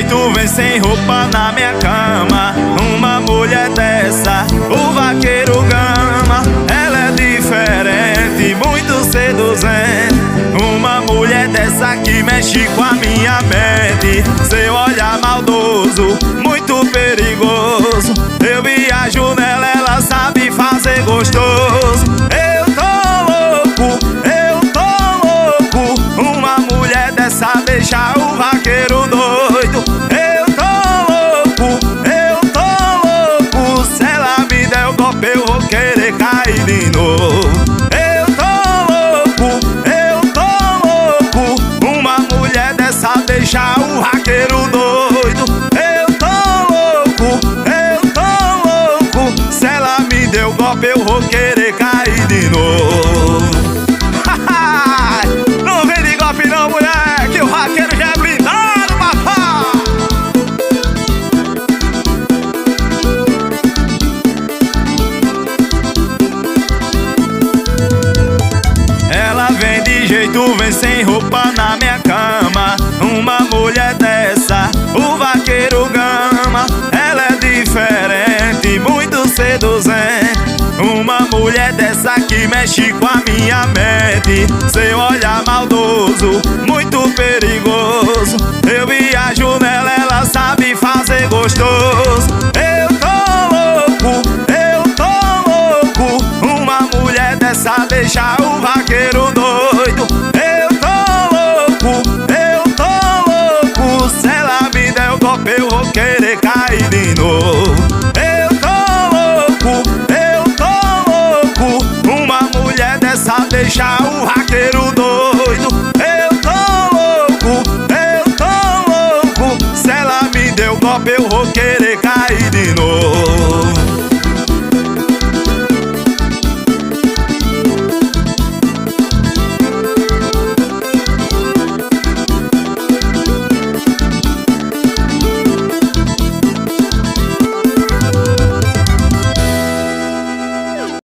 jeito vem sem roupa na minha cama. Uma mulher dessa, o vaqueiro gama. Ela é diferente, muito seduzente. Uma mulher dessa que mexe com a minha mente. Seu olhar maldoso, muito perigoso. Eu viajo nela, ela sabe fazer gostoso. Eu tô louco, uma mulher dessa deixa o vaqueiro doido. Eu tô louco, se ela me der o golpe eu vou querer cair de novo. Eu tô louco, uma mulher dessa deixa o vaqueiro doido. Eu tô louco, se ela me der o golpe eu vou querer cair de novo. Não vem de golpe não, mulher, que o vaqueiro já é blindado, papai. Ela vem de jeito, vem sem roupa na minha cama. Uma mulher dessa, o vaqueiro gama. Ela é diferente, muito seduzente. Uma mulher dessa que mexe com a minha mente. Seu olhar maldoso, muito perigoso. Eu viajo nela, ela sabe fazer gostoso. Eu tô louco, uma mulher dessa deixa o vaqueiro doido. Eu tô louco, se ela me der o golpe eu vou querer cair de novo. Eu tô louco, uma mulher dessa deixa